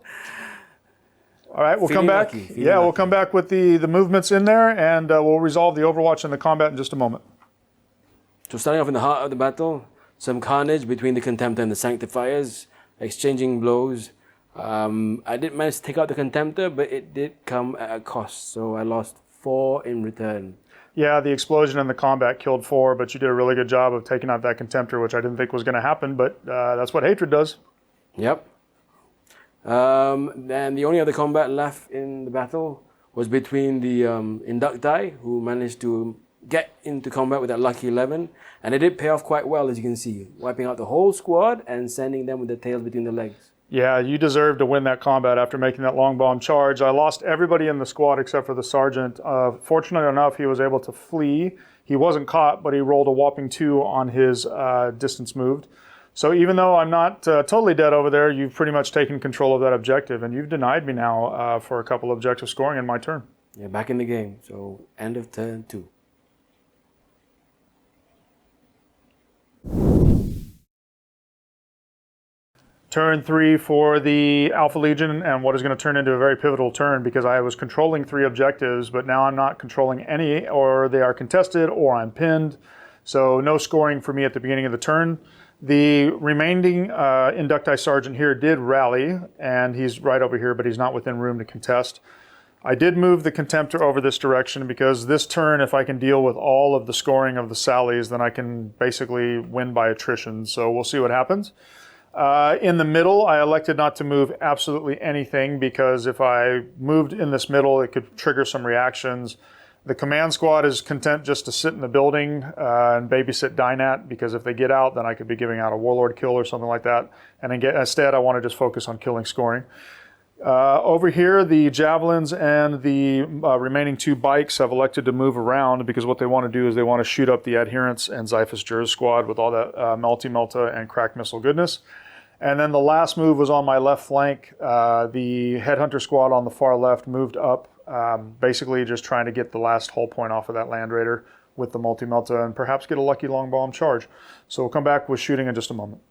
All right, we'll come Feeling back. lucky, feeling Yeah, we'll lucky. come back with the movements in there, and we'll resolve the Overwatch and the combat in just a moment. So starting off in the heart of the battle, some carnage between the Contemptor and the Sanctifiers, exchanging blows. I didn't manage to take out the Contemptor, but it did come at a cost, so I lost 4 in return. Yeah, the explosion and the combat killed 4, but you did a really good job of taking out that Contemptor, which I didn't think was going to happen, but that's what hatred does. Yep. And the only other combat left in the battle was between the Inducti, who managed to get into combat with that lucky 11, and it did pay off quite well, as you can see, wiping out the whole squad and sending them with their tails between the legs. Yeah, you deserve to win that combat after making that long bomb charge. I lost everybody in the squad except for the sergeant. Fortunately enough, he was able to flee. He wasn't caught, but he rolled a whopping 2 on his distance moved. So even though I'm not totally dead over there, you've pretty much taken control of that objective, and you've denied me now for a couple of objective scoring in my turn. Yeah, back in the game. So end of turn 2. Turn 3 for the Alpha Legion, and what is going to turn into a very pivotal turn because I was controlling 3 objectives, but now I'm not controlling any, or they are contested, or I'm pinned. So no scoring for me at the beginning of the turn. The remaining Inducti Sergeant here did rally, and he's right over here, but he's not within room to contest. I did move the Contemptor over this direction because this turn, if I can deal with all of the scoring of the Sallies, then I can basically win by attrition. So we'll see what happens. In the middle, I elected not to move absolutely anything because if I moved in this middle, it could trigger some reactions. The command squad is content just to sit in the building and babysit Dynat because if they get out, then I could be giving out a Warlord kill or something like that. And instead, I want to just focus on killing scoring. Over here, the Javelins and the remaining 2 bikes have elected to move around because what they want to do is they want to shoot up the Adherents and Xiphus Jur's squad with all that Melta and crack missile goodness. And then the last move was on my left flank. The Headhunter squad on the far left moved up, basically just trying to get the last hull point off of that Land Raider with the Melta and perhaps get a lucky long bomb charge. So we'll come back with shooting in just a moment.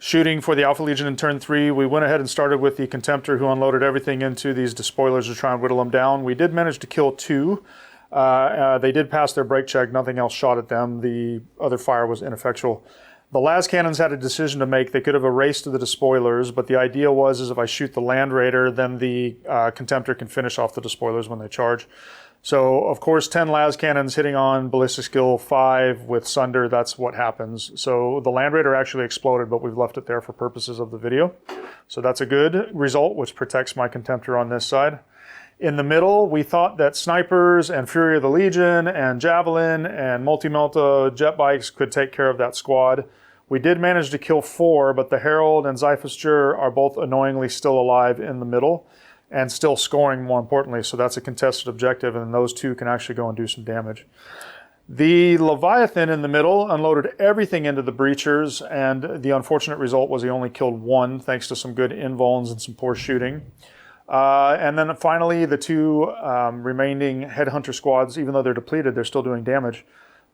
Shooting for the Alpha Legion in turn 3, we went ahead and started with the Contemptor who unloaded everything into these despoilers to try and whittle them down. We did manage to kill 2. They did pass their brake check, nothing else shot at them. The other fire was ineffectual. The las cannons had a decision to make. They could have erased the despoilers, but the idea was if I shoot the Land Raider, then the Contemptor can finish off the despoilers when they charge. So, of course, 10 las cannons hitting on ballistic skill 5 with Sunder, that's what happens. So the Land Raider actually exploded, but we've left it there for purposes of the video. So that's a good result, which protects my Contemptor on this side. In the middle, we thought that snipers and Fury of the Legion and Javelin and Multi-Melta jet bikes could take care of that squad. We did manage to kill 4, but the Herald and Xiphus Jur are both annoyingly still alive in the middle and still scoring, more importantly. So that's a contested objective, and those 2 can actually go and do some damage. The Leviathan in the middle unloaded everything into the breachers, and the unfortunate result was he only killed 1, thanks to some good invulns and some poor shooting. And then finally, the 2 remaining Headhunter squads, even though they're depleted, they're still doing damage.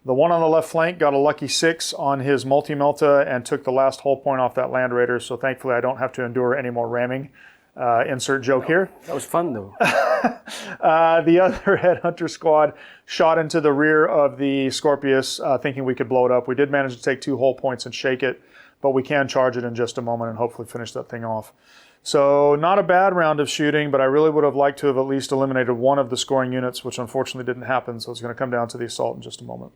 The one on the left flank got a lucky 6 on his Multi-Melta and took the last hull point off that Land Raider, so thankfully I don't have to endure any more ramming. Insert joke here. That was fun, though. The other Headhunter squad shot into the rear of the Scorpius, thinking we could blow it up. We did manage to take 2 hull points and shake it, but we can charge it in just a moment and hopefully finish that thing off. So not a bad round of shooting, but I really would have liked to have at least eliminated one of the scoring units, which unfortunately didn't happen. So it's going to come down to the assault in just a moment.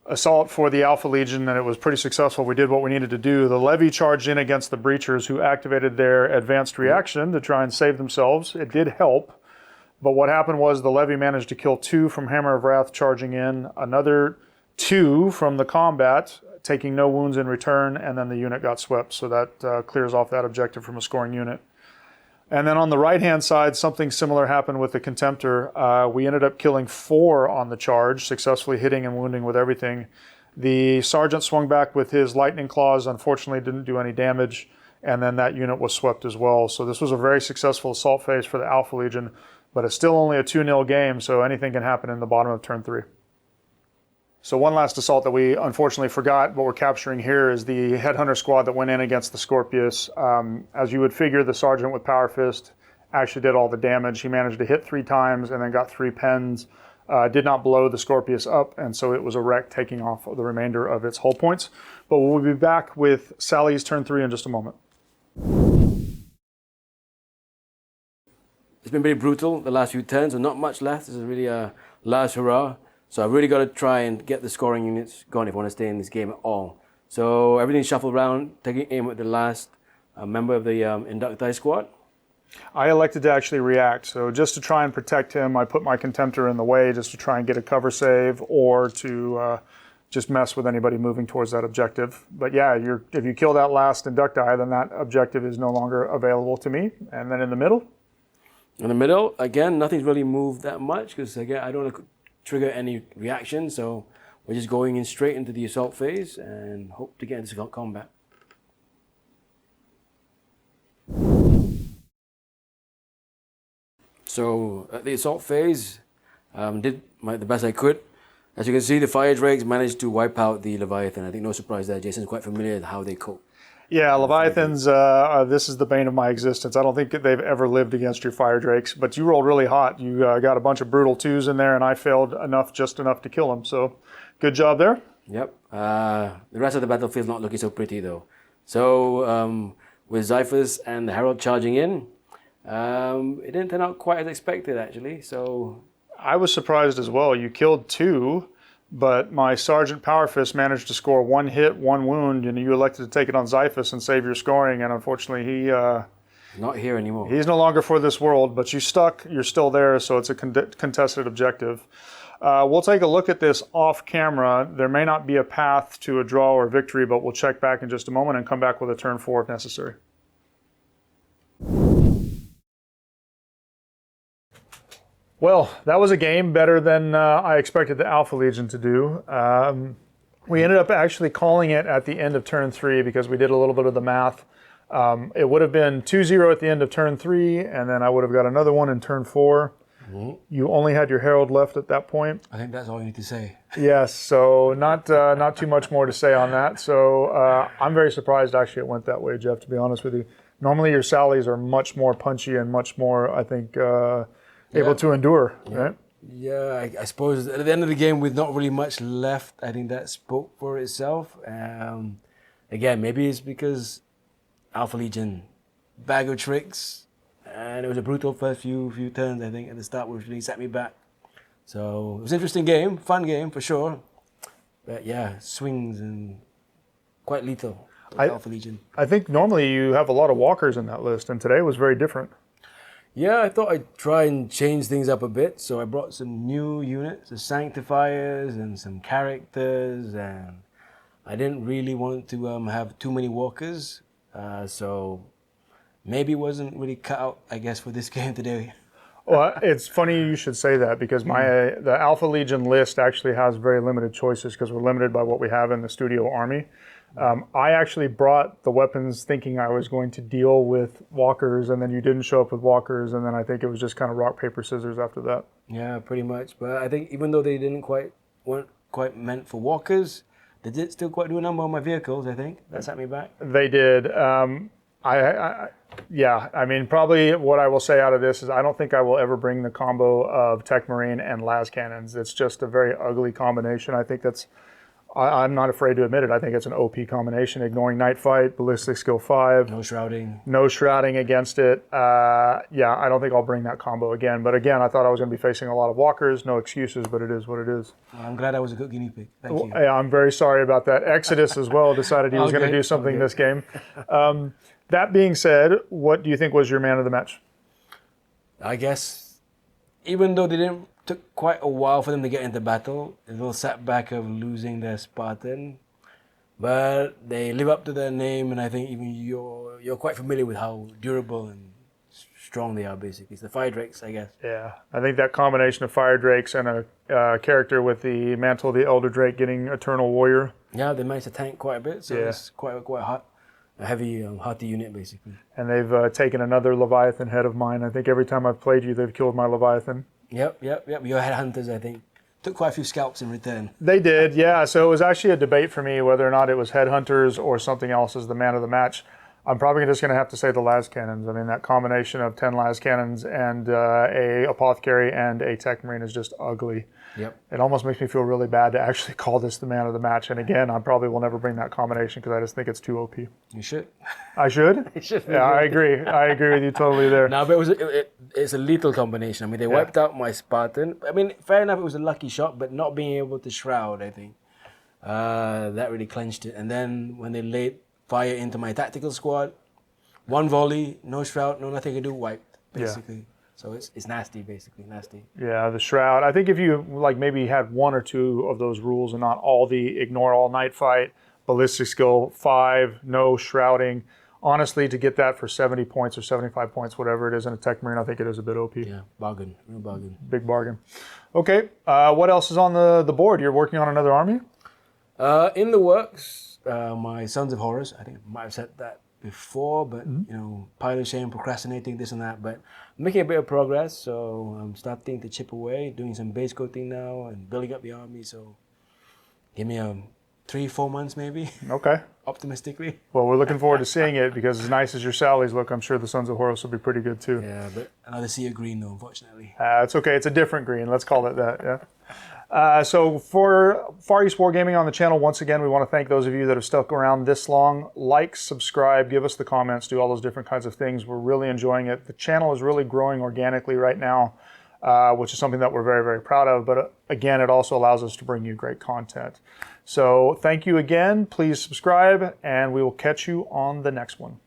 Assault for the Alpha Legion, and it was pretty successful. We did what we needed to do. The Levy charged in against the Breachers, who activated their advanced reaction to try and save themselves. It did help, but what happened was the Levy managed to kill 2 from Hammer of Wrath charging in, another 2 from the combat, taking no wounds in return, and then the unit got swept. So that clears off that objective from a scoring unit. And then on the right-hand side, something similar happened with the Contemptor. We ended up killing 4 on the charge, successfully hitting and wounding with everything. The Sergeant swung back with his Lightning Claws, unfortunately didn't do any damage, and then that unit was swept as well. So this was a very successful assault phase for the Alpha Legion, but it's still only a 2-0 game, so anything can happen in the bottom of turn 3. So one last assault that we unfortunately forgot, what we're capturing here is the Headhunter squad that went in against the Scorpius. As you would figure, the Sergeant with Power Fist actually did all the damage. He managed to hit 3 times and then got 3 pens. Did not blow the Scorpius up, and so it was a wreck, taking off the remainder of its hull points. But we'll be back with Sally's turn 3 in just a moment. It's been pretty brutal the last few turns, so not much left. This is really a last hurrah. So I've really got to try and get the scoring units going if I want to stay in this game at all. So everything's shuffled around, taking aim at the last member of the Inducti squad. I elected to actually react. So just to try and protect him, I put my Contemptor in the way just to try and get a cover save or to just mess with anybody moving towards that objective. But yeah, if you kill that last Inducti, then that objective is no longer available to me. And then in the middle? In the middle, again, nothing's really moved that much because again, I don't want to trigger any reaction, so we're just going in straight into the assault phase and hope to get into combat. So at the assault phase, did the best I could. As you can see, the fire drakes managed to wipe out the Leviathan. I think no surprise there. Jason's quite familiar with how they cope. Yeah, Leviathans, this is the bane of my existence. I don't think they've ever lived against your fire drakes, but you rolled really hot. You got a bunch of brutal 2s in there, and I failed just enough to kill them. So good job there. Yep. The rest of the battlefield's not looking so pretty, though. So with Xiphus and the Herald charging in, it didn't turn out quite as expected, actually. So I was surprised as well. You killed 2. But my Sergeant Power Fist managed to score 1 hit, 1 wound, and you elected to take it on Xiphus and save your scoring. And unfortunately, he not here anymore. He's no longer for this world. But you stuck. You're still there, so it's a contested objective. We'll take a look at this off camera. There may not be a path to a draw or victory, but we'll check back in just a moment and come back with a turn 4 if necessary. Well, that was a game better than I expected the Alpha Legion to do. We ended up actually calling it at the end of turn 3 because we did a little bit of the math. It would have been 2-0 at the end of turn 3, and then I would have got another one in turn 4. Mm-hmm. You only had your Herald left at that point. I think that's all you need to say. Yes, so not too much more to say on that. So I'm very surprised actually it went that way, Jeff, to be honest with you. Normally your Sallies are much more punchy and much more, I think, able to endure, right? Yeah, I suppose at the end of the game with not really much left, I think that spoke for itself. Again, maybe it's because Alpha Legion, bag of tricks, and it was a brutal first few turns, I think, at the start, which really set me back. So it was an interesting game, fun game for sure. But yeah, swings and quite lethal for Alpha Legion. I think normally you have a lot of walkers in that list, and today was very different. Yeah, I thought I'd try and change things up a bit, so I brought some new units, the Sanctifiers and some characters, and I didn't really want to have too many walkers, so maybe it wasn't really cut out, I guess, for this game today. Well, it's funny you should say that because the Alpha Legion list actually has very limited choices because we're limited by what we have in the studio army. I actually brought the weapons thinking I was going to deal with walkers, and then you didn't show up with walkers, and then I think it was just kind of rock, paper, scissors after that. Yeah, pretty much. But I think even though they weren't quite meant for walkers, they did still quite do a number on my vehicles, I think. That set me back. They did. Yeah, I mean, probably what I will say out of this is I don't think I will ever bring the combo of Tech Marine and Las Cannons. It's just a very ugly combination. I think I'm not afraid to admit it. I think it's an OP combination, ignoring Night Fight, Ballistic Skill 5. No shrouding. No shrouding against it. Yeah, I don't think I'll bring that combo again. But again, I thought I was going to be facing a lot of walkers. No excuses, but it is what it is. I'm glad I was a good guinea pig. Thank you. Yeah, I'm very sorry about that. Exodus as well decided he was going to do something this game. That being said, what do you think was your man of the match? I guess, even though took quite a while for them to get into battle, a little setback of losing their Spartan, but they live up to their name, and I think even you're quite familiar with how durable and strong they are. Basically, it's the Fire Drakes, I guess. Yeah, I think that combination of Fire Drakes and a character with the Mantle of the Elder Drake getting Eternal Warrior. Yeah, they managed to tank quite a bit, so it's quite hot. A heavy, hearty unit, basically. And they've taken another Leviathan head of mine. I think every time I've played you, they've killed my Leviathan. Yep. Your headhunters, I think, took quite a few scalps in return. They did, yeah. So it was actually a debate for me whether or not it was headhunters or something else as the man of the match. I'm probably just going to have to say the las cannons. I mean, that combination of 10 las cannons and a apothecary and a tech marine is just ugly. Yep. It almost makes me feel really bad to actually call this the man of the match. And again, I probably will never bring that combination because I just think it's too OP. You should. I should? You should. Yeah, I agree. I agree with you totally there. No, but it's a lethal combination. I mean, they wiped out my Spartan. I mean, fair enough, it was a lucky shot, but not being able to shroud, I think, that really clenched it. And then when they laid fire into my tactical squad, one volley, no shroud, no nothing to do, wiped, basically. Yeah. So it's nasty, basically, nasty. Yeah, the shroud. I think if you maybe had one or two of those rules and not all the ignore all night fight, ballistic skill 5, no shrouding. Honestly, to get that for 70 points or 75 points, whatever it is in a tech marine, I think it is a bit OP. Yeah, bargain, real bargain. Big bargain. Okay, what else is on the board? You're working on another army? In the works, my Sons of Horus. I think I might have said that before, but pile of shame, procrastinating, this and that. But I'm making a bit of progress, so I'm starting to chip away, doing some base coating now and building up the army. So give me 3-4 months maybe. Okay. Optimistically. Well, we're looking forward to seeing it because as nice as your Sallies look, I'm sure the Sons of Horus will be pretty good too. Yeah, but another sea of green though, unfortunately. It's okay. It's a different green. Let's call it that. Yeah. So for Far East Wargaming on the channel, once again, we want to thank those of you that have stuck around this long. Like, subscribe, give us the comments, do all those different kinds of things. We're really enjoying it. The channel is really growing organically right now, which is something that we're very, very proud of. But again, it also allows us to bring you great content. So thank you again. Please subscribe, and we will catch you on the next one.